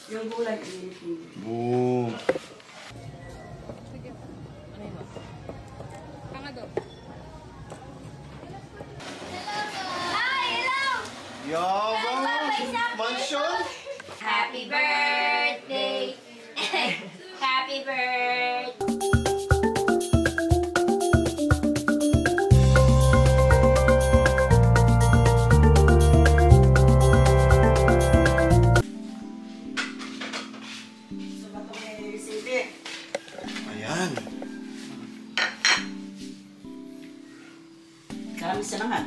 Yung gulay, initin. Boom! Sige. Ano yun? Pangado. Hi, hello! Yabang! Mansion? Happy birthday! Happy birthday! Ayan. Karami siya naman.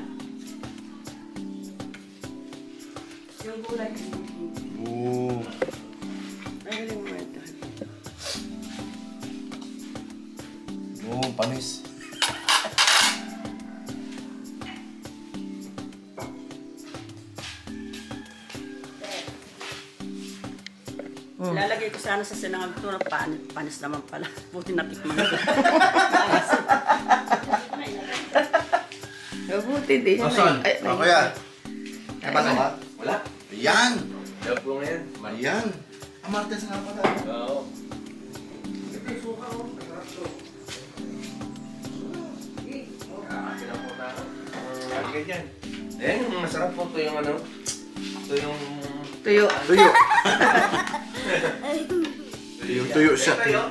Yung gulay, initin. Boom! Ay, yung ito. Boom! Panis. Lalagay ko sana sa sinangag ito na panis naman pala. Buti natikman ko. Mabuti din. Asan? Ako yan. Ay, pasok ba? Wala. Ayan! Job ko ngayon. Ayan! Ang Martes nga pala. Oo. Lagi ka dyan. Eh, masarap po ito yung ano. Ito yung... Tuyo. Tuyo! Yung tuyo siya. Tuyo.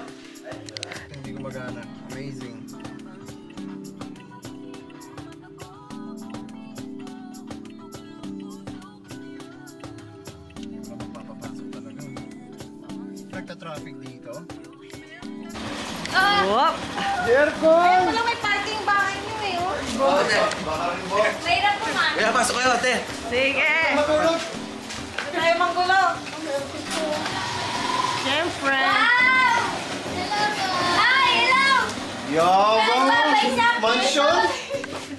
Hindi gumagana. Amazing. Magpapapasok talaga. Nagta-traffic dito. Wop! Jerkon! Wala may parking bahay niyo eh. Oh. Baka rin mo. Mahirap naman. Kaya pasok kayo, ate. Sige! Matulog! Tayo manggulo. Siyempre! Wow! Hi, hello! Yabang! Mansion?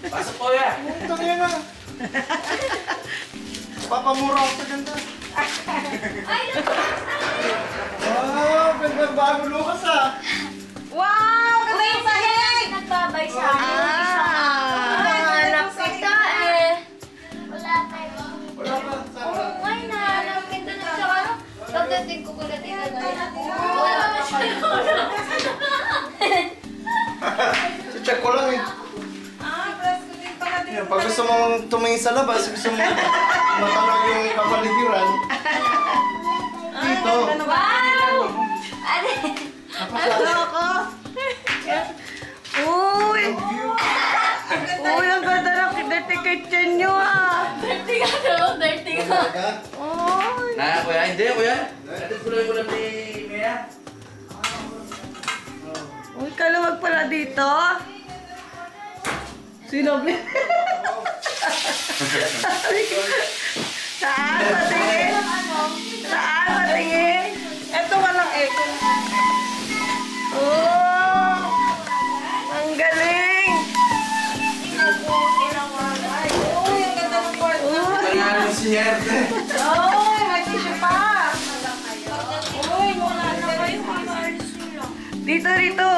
Pasok po yan. Putang yan ah! Papamura ako sa ganda. Ay, Wow! Ganda bago lukas ah! Wow! Ganda wait, yung sahig! nagbabay sa akin. Lapit Ito eh. Wala tayo. Wala pa. Oo, why na? Nakita na siya ano? Pagdating ko kulat ito na wala na siya. Check ko lang eh. press ko din pala din. Yan, pag gusto mong tumingin sa labas, gusto mong matanong yung kapaligiran, dito. Wow! Ano? Ako! Uy! Uy, ang ganda ng dirty kitchen nyo ah! Dirty ka no? Dirty ka. Uy! Na, kuya. Hindi, kuya. Ate, tuloy ko lang ni Mea. Uy, kaluwag pala dito. Sinabi. Saan? Patingin? Saan? Patingin? Ito walang echo. Oh! Ang galing! Uy, ang ganda ng kwarto. Kaya naman si Herte. Uy, may tissue pa. Uy, wala na kayo. Dito, dito!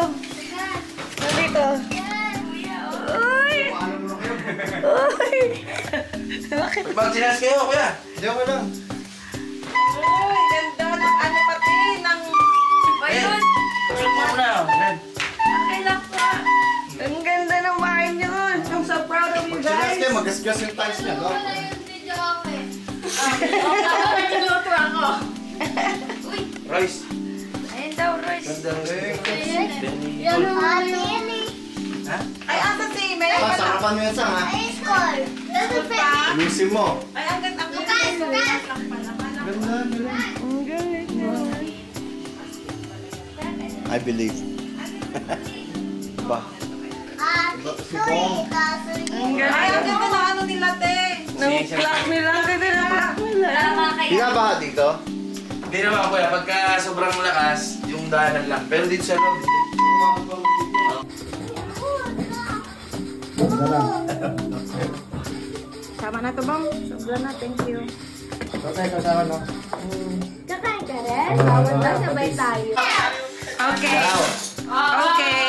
Dito! Uy! Uy! Bakit? Pag sinas kayo, kuya. Hindi ako lang. Uy, ganda ng ano pati ng... Ayun. Tusok mo muna. Yan. Kailan pa? Ang ganda ng bahay niyo! I'm so proud of you Pag sinas guys! kayo, mag-gasgas yung tiles niya, no? Wala yung video ako eh. Ako may niluto ako. Uy, Royce. ayun daw, Royce. Ganda ng Yan naman yun. Ha? Ay, asa si May? Ah, sarapan mo yan, Sang, ha? Ilusin mo. Ay, ang ganda. Ganda, ganda. Ang galing niyo! I believe. Ba? Si Bong. Ang Ay, ang galing! ganda ng ano nila, te. Ng clock nila! Ang ganda ng clock nila! Wala mga kaya. Binabaha dito? Hindi naman, kuya. Pagka sobrang lakas, yung daanan lang. Pero dito sa loob. Sama na to, Bang. Sobra na. Thank you. Okay, kasama no? Kakain ka rin? Bawal lang, sabay tayo. Okay. Okay.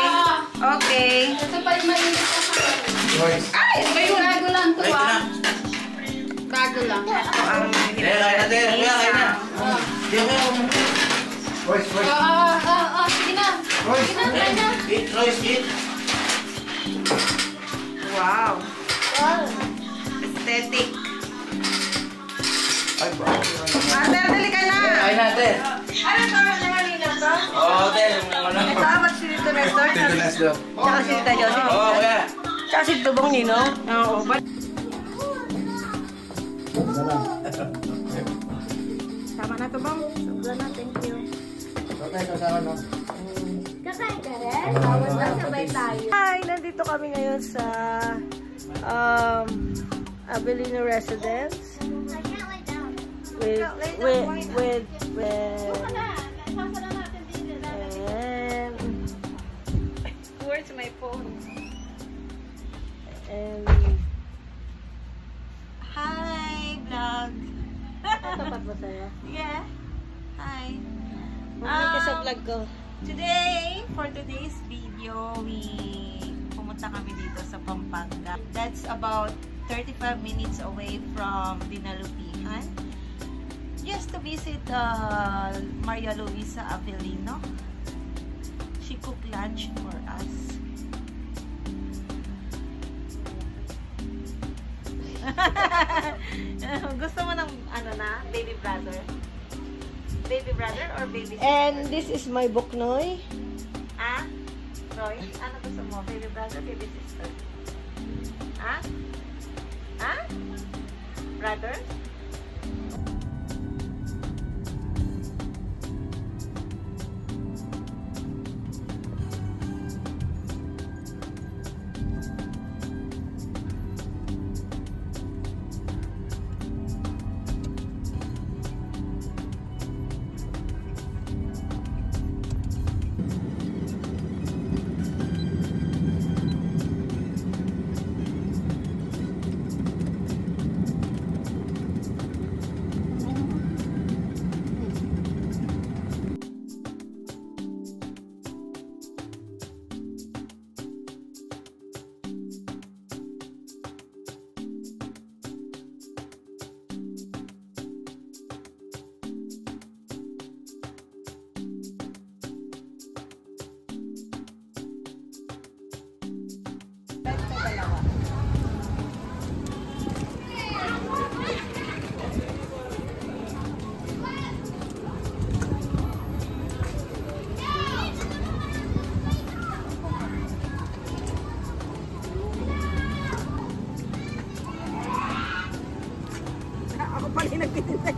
Okay. Ito pa yung malinis na sa Royce. Ay, Bago lang to Ay, ito na. Bago lang. Ito ang Kaya, kaya natin. Kuya, kaya na. Royce, Royce. Sige na. Royce. Sige na, try na. Eat, Royce, eat. Wow. Wow. Aesthetic. Ay, bro. Mother, dali ka na. Kain natin. Ano to? Nangalina to? Oo, Del. Ano? Ito, ba't si Tito Nestor? Tito Nestor. Tsaka si Tita Josie. Oo, kuya. Tsaka si Tubong Nino. Oo, ba't? Tama na to, Bang. Sobra na, thank you. Kakain ka rin? Tapos sabay tayo. Hi! Nandito kami ngayon sa Avelino Residence with and where's my phone? And hi vlog. Tapat ba sa'yo? Yeah. Hi. Bumalik ka sa vlog ko. Today, for today's video, pumunta kami dito sa Pampanga. That's about 35 minutes away from Dinalupihan. Just to visit Maria Luisa Avelino. She cooked lunch for us. Gusto mo ng ano na? Baby brother? Baby brother or baby sister? And this is my buknoy. Ah? Roy, ano gusto mo? Baby brother, baby sister? Ah? Ah? Brother? Ako pala yung nagtitintay.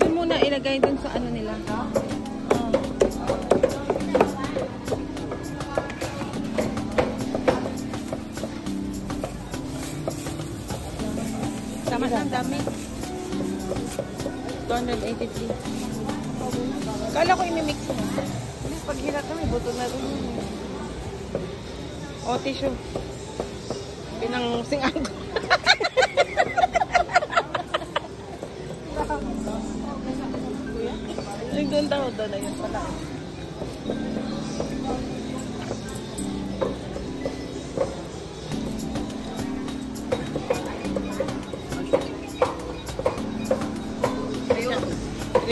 Doon muna ilagay dun sa ano nila. Tama na, dami. 283. Kala ko imimix mo. Pag hilat kami, buto na rin yun. O, tissue. Pinangsingan ko. Ay, doon daw na yun pala.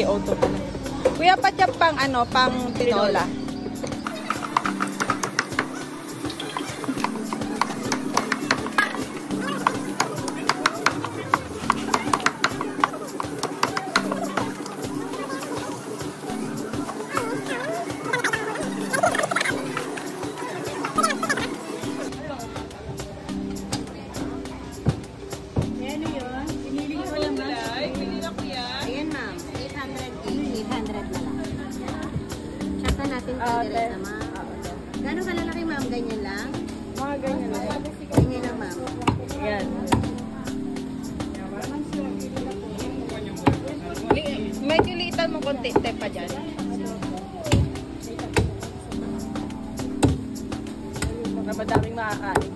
Auto pala. Kuya, patyap pang ano, pang tinola. Ano yun? Piniling ko lang ba? direct na, ma'am. Gano'ng kalalaki, ma'am? Ganyan lang? Mga ganyan lang. Ganyan lang, ma'am. Yan. Medyo litan mo konti pa dyan. Baka madaming makakain.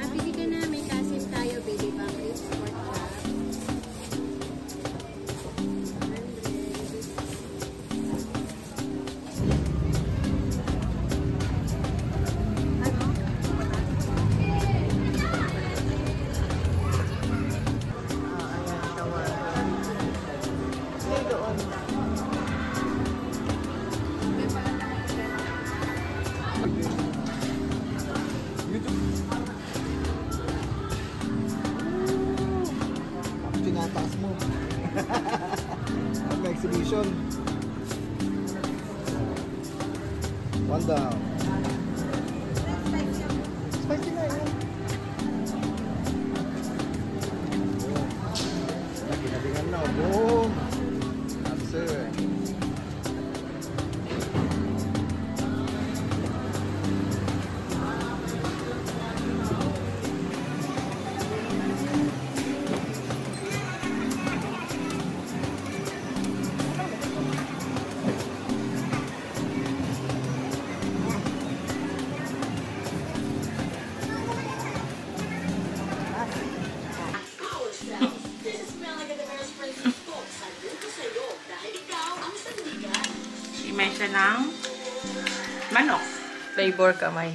Pili ka na, may kasim tayo, baby pang ribs, pork chop. Tinataas mo. Ang exhibition. One down. Spicy na yun. Naginalingan na. Boom! Answer. Imay siya ng manok. Flavor kamay.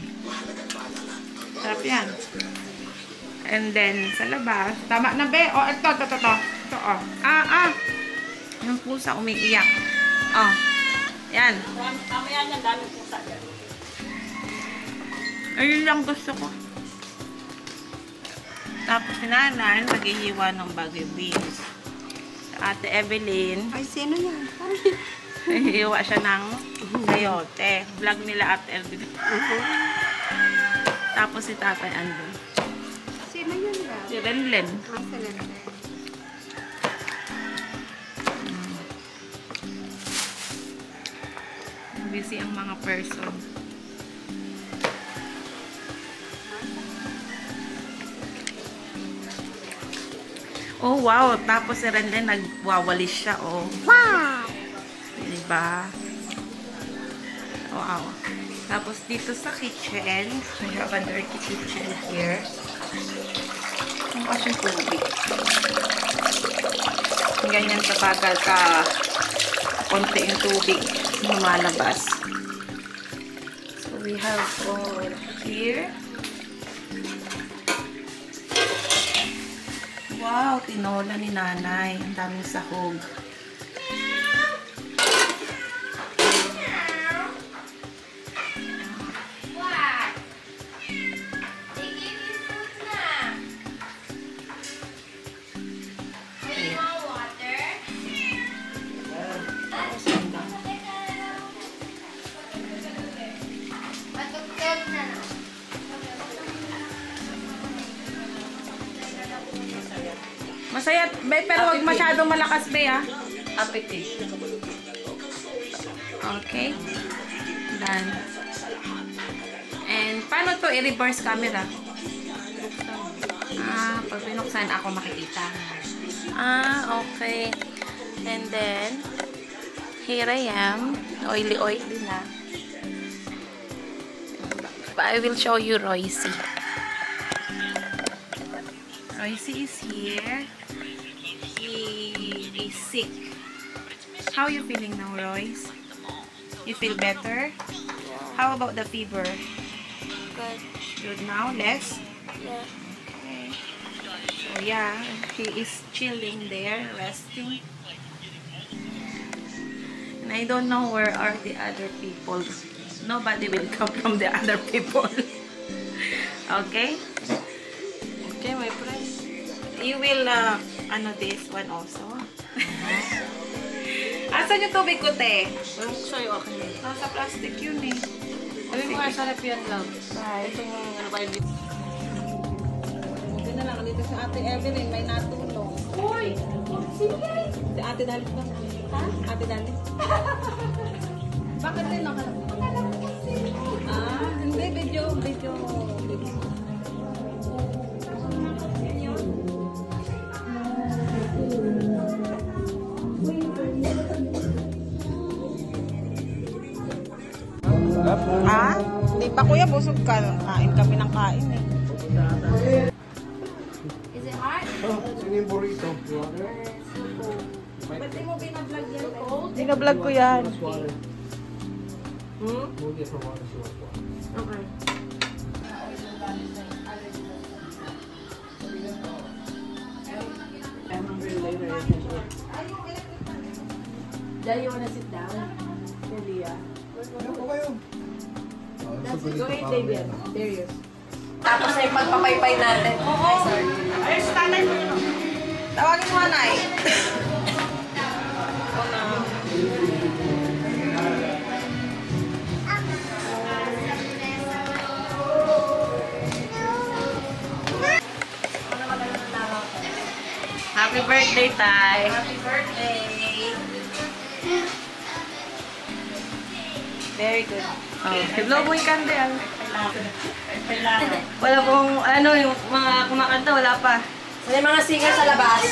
Sarap yan. And then, sa labas, tama na be? Oh, ito, ito, oh. Yung pusa umiiyak. Oh. Yan. Tama yan, ang daming pusa dyan. Ayun lang gusto ko. Tapos si nanay, maghihiwa ng bagay beans. Sa Ate Evelyn, Ay, sino yan? hihiwa siya ng sayote. Vlog nila Ate Evelyn. Tapos si Tatay andun. Sino yan ba? Si Renlen. Busy ang mga person. Oh, wow. Tapos si Renlen nagwawalis siya, oh. Wow! Diba? Wow. Tapos dito sa kitchen, we have a dirty kitchen here. Ang kasing tubig. Ganyan kapagal ka konti yung tubig lumalabas. So we have all here. Wow, tinola ni nanay. Ang daming sahog. Masaya, pero wag masyadong malakas, be, ha? Appetite. Okay. Done. And, paano to i-reverse camera? Pag binuksan ako makikita. Okay. And then, here I am. Oily na. I will show you Royce. Royce is here. He is sick. How are you feeling now, Royce? You feel better? How about the fever? Good. Good now? Less? Yeah. Okay. So yeah, he is chilling there, resting. And I don't know where are the other people. Nobody will come from the other people. Okay? Okay, my friend. You will, this one also. Asan yung tubig ko, te? Walang sa'yo, okay na. Nasa plastic yun eh. Sabi mo nga, sarap yan lang. Ito yung ano ba yun? dito si Ate Evelyn, may natulong. Uy! Sige! Si Ate Dalit ba? Ha? Ate Dalit? Bakit din nakalap? Ah, hindi. Video. Ah? Hindi pa kuya, busog ka. Kain kami ng kain eh. Is it hot? Sino yung burrito? Ba't di mo binablog yan? Binablog ko yan. Hmm? Okay. Dahil you wanna sit down? Celia. Ano po kayo? Go ahead, baby. There you. Tapos ay magpapaypay natin. Oo. Ay, stanay mo yun. Tawagin mo, Anay. Happy birthday, Tay. Happy birthday. Very good. Blow mo yung candle. Wala pong, ano, yung mga kumakanta, wala pa. Sa mga singer sa labas.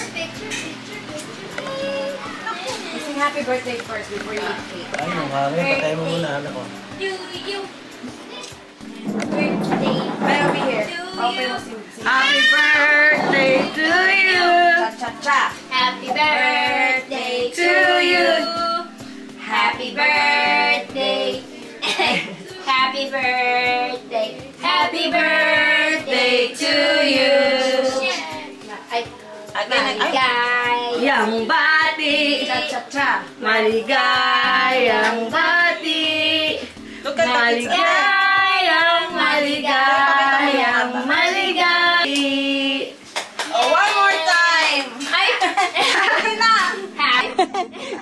Sing happy birthday first before you eat cake. Ay, nakakaya. Patay mo muna, anak ko. Birthday. I'll be here. Okay, mo sing. Happy birthday to you. Cha-cha-cha. Happy birthday to you. Happy birthday. Happy birthday. Happy birthday to you. Ay, Maligayang bati. Cha-cha-cha. Maligayang bati. Maligayang maligay. Oh, one more time. ay, Dali na.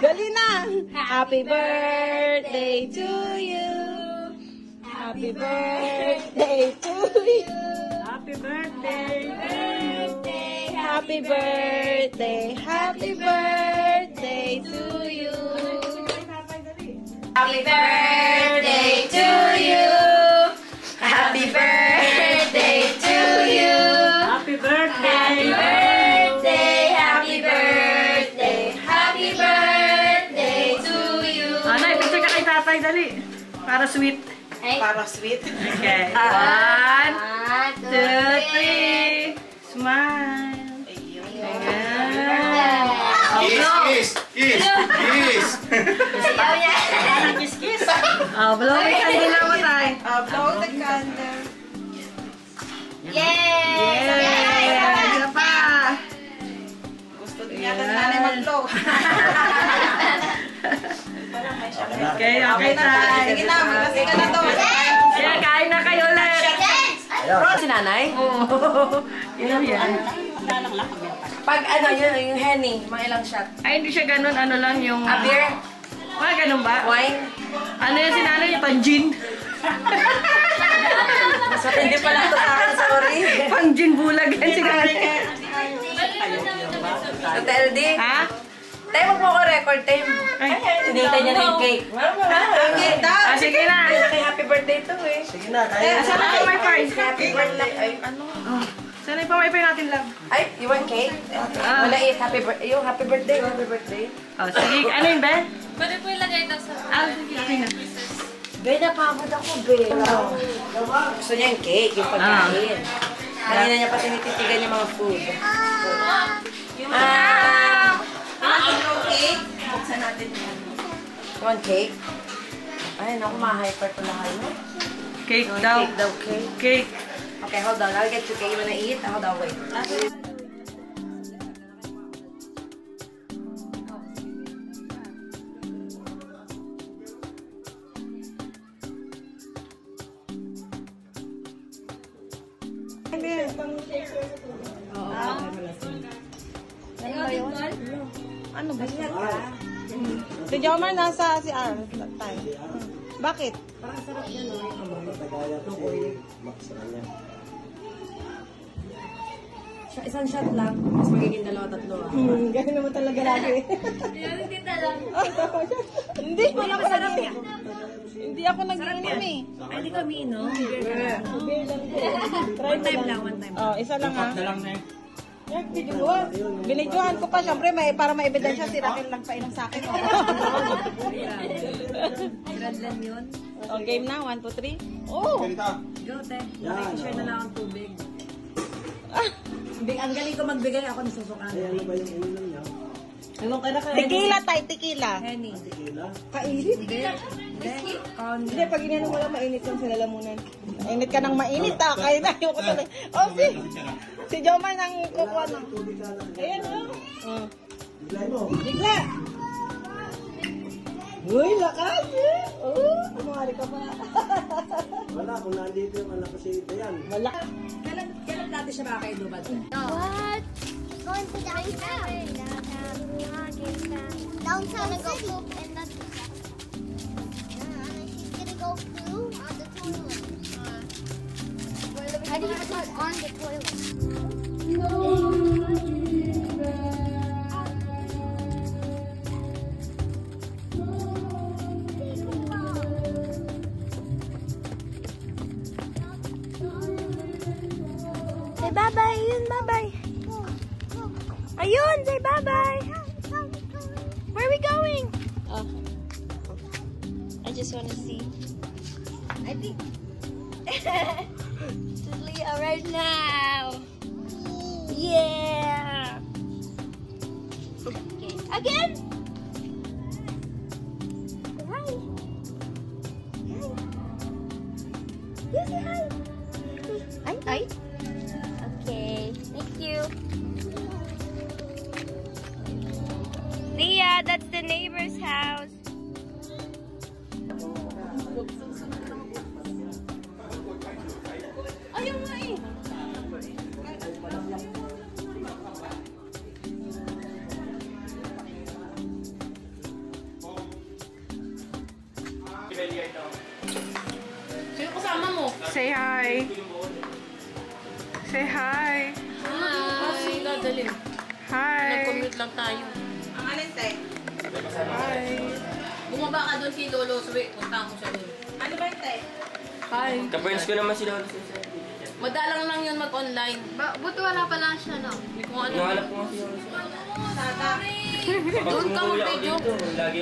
Dali na. Happy birthday to you. Happy birthday to you. Happy birthday. Happy birthday. Happy birthday to you. Happy birthday to you. Happy birthday to you. Happy Happy birthday. birthday. Happy birthday. Happy birthday to you. Anay, picture ka kay tatay, dali. Para sweet. Ay, Para sweet. Okay. 1, 2, 3. Smile. Ayan. Kiss, kiss, kiss, kiss. Ayaw niya. Kiss-kiss. Oh, blow yung candle mo, tay. Blow the candle. Yay! Yay! Isa pa. Gusto din yata na nanay mag-blow. Okay, okay, tay. Sige na, magkasi ka na to. Kaya kain na kayo ulit. Si nanay? Oo. Ilan yan? Pag ano yun, yung henny, mga ilang shot. Ay, hindi siya ganun. Ano lang yung... A beer, Mga ganun ba? wine. Ano yung sinanay yung panjin? Mas matindi pa lang to sa akin, sorry. Panjin bulag yan sinanay. Sa TLD. Ha? Tayo mo ko record time. Ay. Hinintay niya na yung cake. Okay, Ah, sige na. Kay happy birthday to eh. Sige na, kaya. Saan ang wifi? Happy birthday. Ay, ano? Saan yung pa-wifi natin, love? Ay, you want cake? Ah. Wala eh, happy birthday. Yung happy birthday, happy birthday. Oh, sige. Ano yun, be? Pwede po ilagay ito sa... Ah, sige. Okay na. Be, napagod ako, be. Gusto niya yung cake, yung pagkain. Kanina niya pa tinititigan yung mga food. Cake? Buksan natin yan. You want cake? Ay, naku, ma-hyper ko na kayo. Cake You want daw. cake daw, cake? Cake. Okay, hold on. I'll get you cake. You wanna eat? Hold on, wait. Ano ba siya? Si Jomar nasa si Aaron. Bakit? Isang shot lang, mas magiging dalawa, tatlo. Ganun naman talaga lagi. Hindi talaga. Hindi, wala ko nag Hindi ako nag-inom eh. Ay, di kami, no? One time lang, one time. Oh, isa lang ha. Yan, videoan. Binidyohan ko pa, syempre, para may ebidensya si Raquel nagpainom sa akin. Gradlan yun. Oh, game na, 1, 2, 3. Oh! Go, te. Share na lang ang tubig. Ang galing ko magbigay, ako nasusukan. Ano ba yung ulam niya? Ewan ka na kayo. Tequila tayo, tequila. Henny. Kainit. Hindi, pag ininom mo lang, mainit yung sinalamunan. Mainit ka ng mainit ha, kaya na yung kutuloy. Oh, si Jomar nang kukuha ng... Ayan oh. Bigla. Uy, lakas eh. Oh, kumari ka pa. Wala, kung nandito yung anak ko si Dayan. Wala. Kailan dati siya makakaido ba? What? Going to the ice downtown city. And that's she's gonna go through on the toilet. How do you put on the toilet? Say bye-bye, Ayun, bye-bye. Ayun, say bye-bye. Where are we going? Oh. I just want to see. I think to Leah right now. Yeah. Okay. Again. Hi. Hi. You say hi. Hi. Okay. Thank you. Leah, that's the neighbor's house. Ayaw nga eh. Sino kasama mo? Say hi. Say hi. Kasi dadalhin. Hi. Nag-commute lang tayo. Ang alin tayo? Hi. Bumaba ka doon kay Lolo Sui. Punta mo siya doon. Ano ba yung tayo? Hi. Ka-friends ko naman si Lolo. Madalang lang yun mag-online. Buti wala pala siya, no? Hindi ko ano. Nahanap ko nga si Lolo. Doon ka Umuwi ako mag-video. dito. Lagi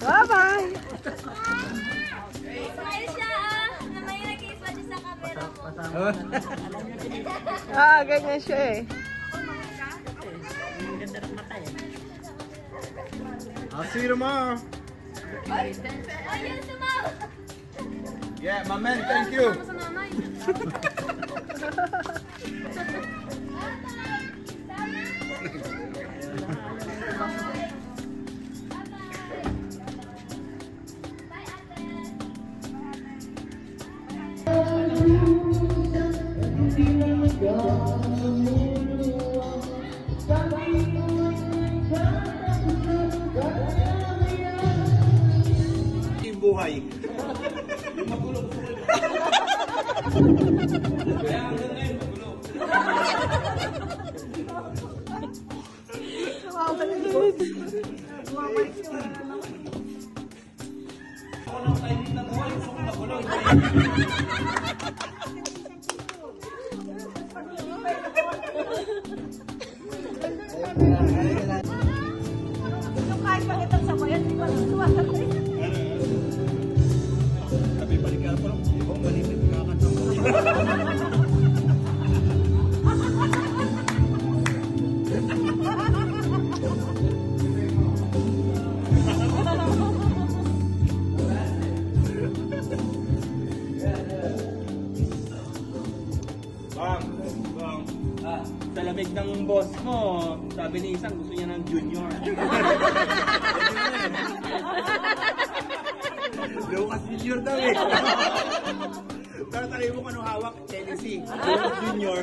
Bye-bye! Smile siya ah. Na may nag-iisa dyan sa camera mo. Ah, ganyan siya eh. Ang ganda ng mata eh. I'll see you tomorrow. Ayun, sumaw! Yeah, my man, thank you. Sa nanay. Yung buhay. Yung magulo. Kaya ang ganda yung magulo. Ako lang timing na buhay. Gusto ko magulo. Yung kahit pagkitang sa bayan, di ba nasuwa sa bayan? Sabi, balikan pa lang. Di ba, malimit kakatawa. Bang, bang. Sa lamig ng boss mo, sabi ni isang gusto niya ng junior. Lucas Junior daw eh. Pero talay mo kung anong hawak, Tennessee. Lucas Junior.